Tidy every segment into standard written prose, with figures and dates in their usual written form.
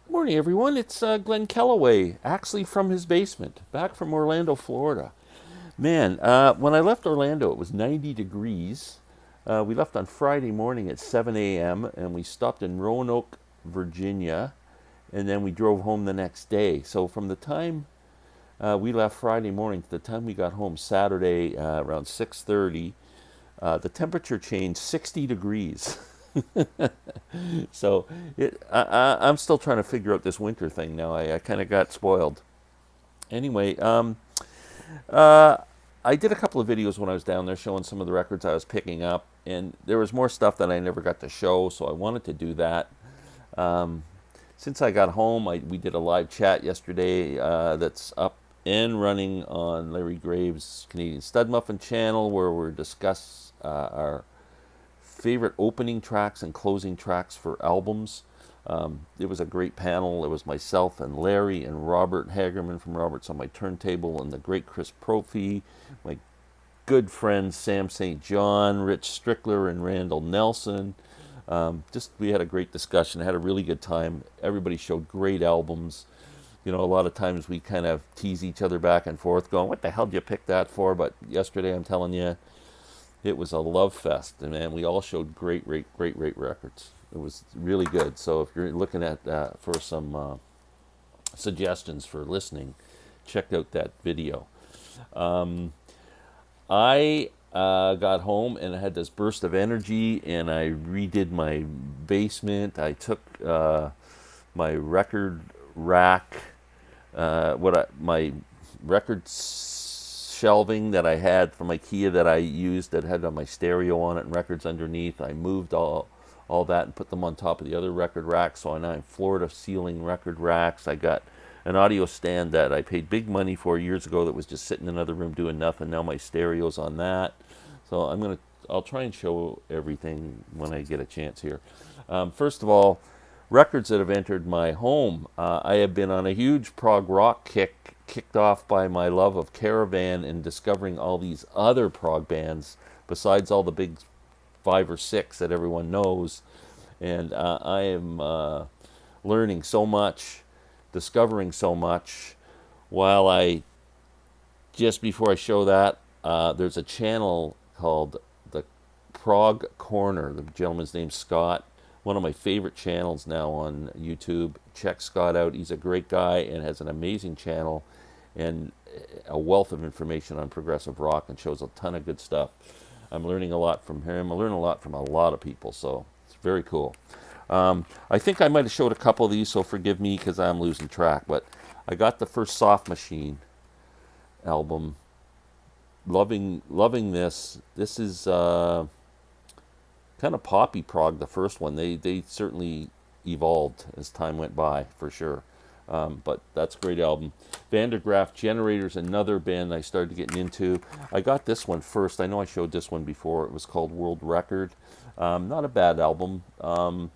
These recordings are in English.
Morning, everyone. It's Glenn Kellaway, actually from his basement, back from Orlando, Florida. Man, when I left Orlando, it was 90 degrees. We left on Friday morning at 7 a.m., and we stopped in Roanoke, Virginia, and then we drove home the next day. So from the time we left Friday morning to the time we got home Saturday around 6:30, the temperature changed 60 degrees. So I'm still trying to figure out this winter thing now. I kind of got spoiled. Anyway, uh, I did a couple of videos when I was down there showing some of the records I was picking up, and there was more stuff that I never got to show, so I wanted to do that. Um, since I got home, we did a live chat yesterday that's up and running on Larry Graves' Canadian Stud Muffin channel, where we discuss our favorite opening tracks and closing tracks for albums. It was a great panel. It was myself and Larry and Robert Hagerman from Robert's on My Turntable, and the great Chris Prophy, my good friends Sam St. John, Rich Strickler, and Randall Nelson. Just we had a great discussion. Had a really good time. Everybody showed great albums. You know, a lot of times we kind of tease each other back and forth, going, "What the hell did you pick that for?" But yesterday, I'm telling you, it was a love fest, and man, we all showed great records. It was really good. So if you're looking at for some suggestions for listening, check out that video. Um, I got home and I had this burst of energy, and I redid my basement. I took my record rack, my record shelving that I had from IKEA that I used that had my stereo on it and records underneath. I moved all that and put them on top of the other record racks. So now I'm floor to ceiling record racks. I got an audio stand that I paid big money for years ago that was just sitting in another room doing nothing. Now my stereo's on that. So I'll try and show everything when I get a chance here. First of all, records that have entered my home. I have been on a huge prog rock kicked off by my love of Caravan and discovering all these other prog bands besides all the big five or six that everyone knows. And I am learning so much, discovering so much. While I, just before I show that, there's a channel called the Prog Corner. The gentleman's name's Scott. One of my favorite channels now on YouTube. Check Scott out. He's a great guy and has an amazing channel and a wealth of information on progressive rock and shows a ton of good stuff. I'm learning a lot from him. I learn a lot from a lot of people, so it's very cool. I think I might have showed a couple of these, so forgive me because I'm losing track. But I got the first Soft Machine album. Loving this. This is kind of poppy prog. The first one. They certainly evolved as time went by, for sure. But that's a great album. Vandergraaf Generator's another band I started getting into. I got this one first. I know I showed this one before. It was called World Record. Not a bad album. I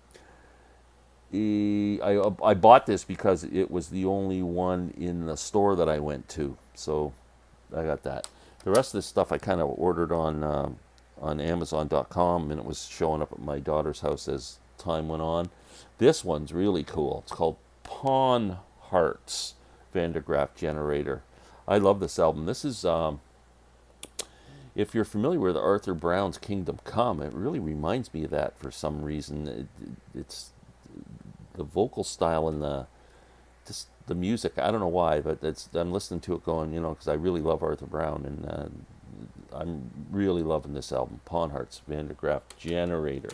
bought this because it was the only one in the store that I went to. So I got that. The rest of this stuff I kind of ordered on Amazon.com, and it was showing up at my daughter's house as time went on. This one's really cool. It's called Pawn Hearts Vandergraaf Generator. I love this album. This is, if you're familiar with Arthur Brown's Kingdom Come, it really reminds me of that for some reason. It's the vocal style and just the music. I don't know why, but I'm listening to it going, because I really love Arthur Brown, and I'm really loving this album, Pawn Hearts Vandergraaf Generator.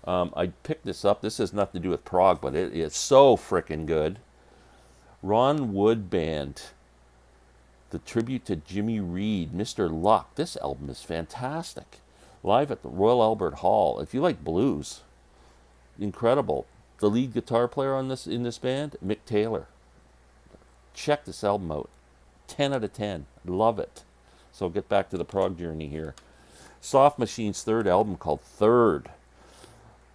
I picked this up. This has nothing to do with prog, but it is so freaking good. Ron Wood Band, the tribute to Jimmy Reed, Mr. Luck. This album is fantastic. Live at the Royal Albert Hall. If you like blues, incredible. The lead guitar player in this band, Mick Taylor. Check this album out. 10 out of 10. Love it. So get back to the prog journey here. Soft Machine's third album called Third.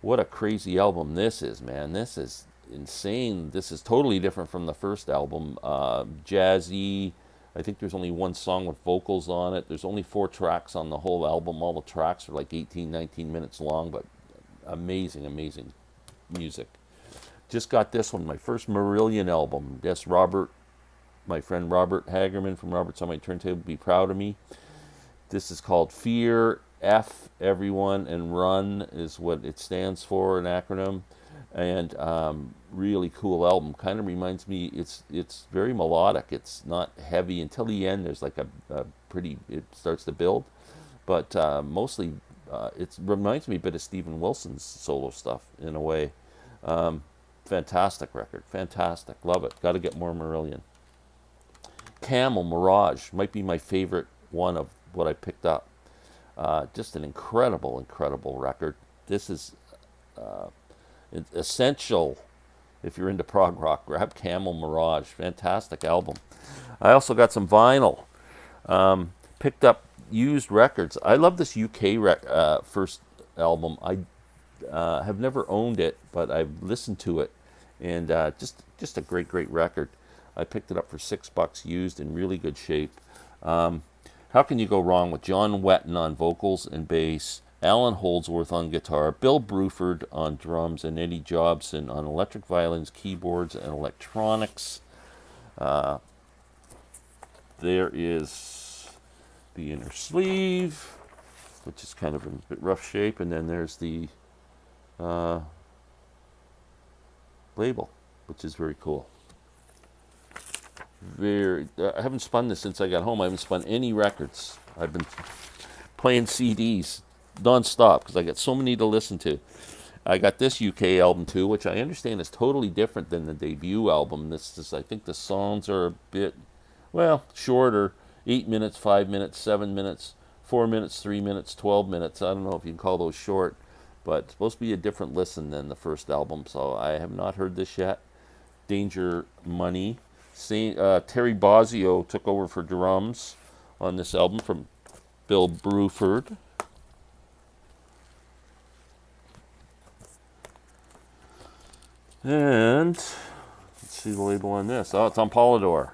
What a crazy album this is, man. This is insane. This is totally different from the first album. Jazzy. I think there's only one song with vocals on it. There's only 4 tracks on the whole album. All the tracks are like 18, 19 minutes long, but amazing music. Just got this one, my first Marillion album. Yes, Robert, my friend Robert Hagerman from Robert's on My Turntable would be proud of me. This is called Fear, F, everyone, and Run is what it stands for, an acronym. And really cool album. Kind of reminds me, it's very melodic. It's not heavy until the end. There's like a pretty, it starts to build. But mostly, it reminds me a bit of Steven Wilson's solo stuff in a way. Fantastic record. Fantastic. Love it. Got to get more Marillion. Camel Mirage might be my favorite one of what I picked up. Just an incredible, incredible record. This is essential if you're into prog rock. Grab Camel Mirage. Fantastic album. I also got some vinyl. Picked up used records. I love this UK first album. I have never owned it, but I've listened to it, and just a great record. I picked it up for $6 used in really good shape. How can you go wrong with John Wetton on vocals and bass, Alan Holdsworth on guitar, Bill Bruford on drums, and Eddie Jobson on electric violins, keyboards, and electronics. There is the inner sleeve, which is kind of in a bit rough shape, and then there's the label, which is very cool. I haven't spun this since I got home. I haven't spun any records. I've been playing CDs non-stop because I got so many to listen to. I got this UK album too, which I understand is totally different than the debut album. This is, I think the songs are a bit, well, shorter. 8 minutes, 5 minutes, 7 minutes, 4 minutes, 3 minutes, 12 minutes. I don't know if you can call those short, but it's supposed to be a different listen than the first album, so I have not heard this yet. Danger Money. Terry Bozzio took over for drums on this album from Bill Bruford. And let's see the label on this. Oh, it's on Polydor.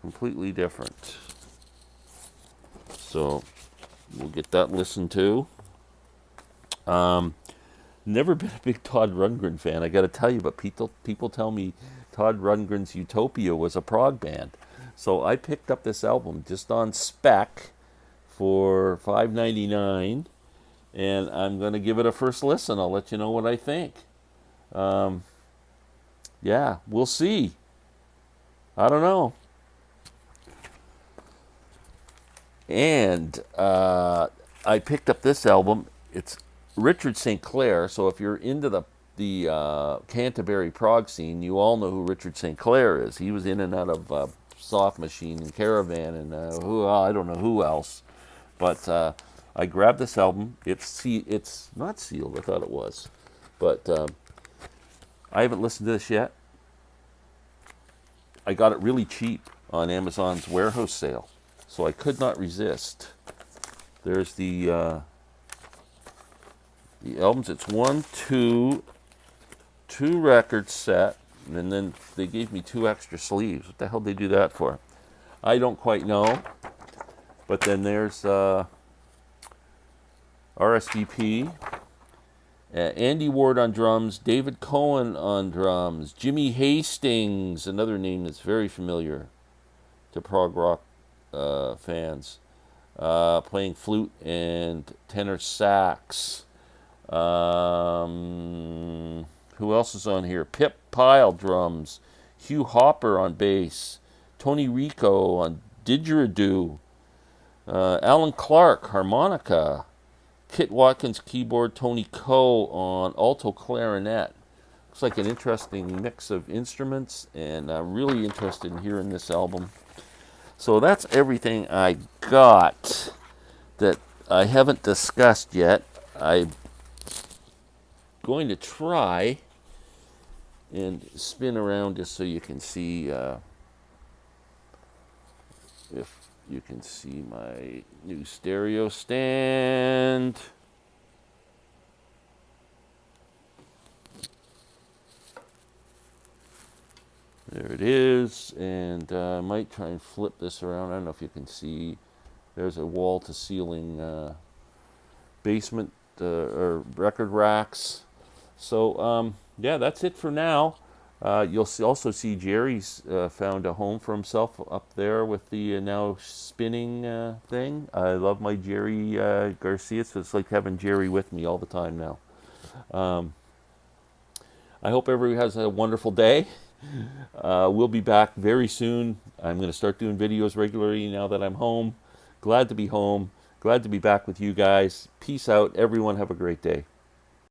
Completely different. So we'll get that listened to. Never been a big Todd Rundgren fan, I got to tell you, but people tell me Todd Rundgren's Utopia was a prog band. So I picked up this album just on spec for $5.99, and I'm going to give it a first listen. I'll let you know what I think. Yeah, we'll see. I don't know. And I picked up this album. It's Richard St. Clair. So if you're into the Canterbury prog scene, you all know who Richard St. Clair is. He was in and out of Soft Machine and Caravan and I don't know who else. But I grabbed this album. It's not sealed. I thought it was, but I haven't listened to this yet. I got it really cheap on Amazon's warehouse sale, so I could not resist. There's the albums. It's two record set, and then they gave me 2 extra sleeves. What the hell did they do that for? I don't quite know. But then there's RSVP, Andy Ward on drums, David Cohen on drums, Jimmy Hastings, another name that's very familiar to prog rock fans, playing flute and tenor sax. Who else is on here? Pip Pyle drums, Hugh Hopper on bass, Tony Rico on didgeridoo, Alan Clark harmonica, Kit Watkins keyboard, Tony Coe on alto clarinet. Looks like an interesting mix of instruments, and I'm really interested in hearing this album. So that's everything I got that I haven't discussed yet. I'm going to try and spin around just so you can see if you can see my new stereo stand. There it is, and I might try and flip this around. I don't know if you can see. There's a wall-to-ceiling basement or record racks. So, yeah, that's it for now. Also see Jerry's found a home for himself up there with the now spinning thing. I love my Jerry Garcia, so it's like having Jerry with me all the time now. I hope everyone has a wonderful day. We'll be back very soon. I'm going to start doing videos regularly now that I'm home. Glad to be home. Glad to be back with you guys. Peace out. Everyone have a great day.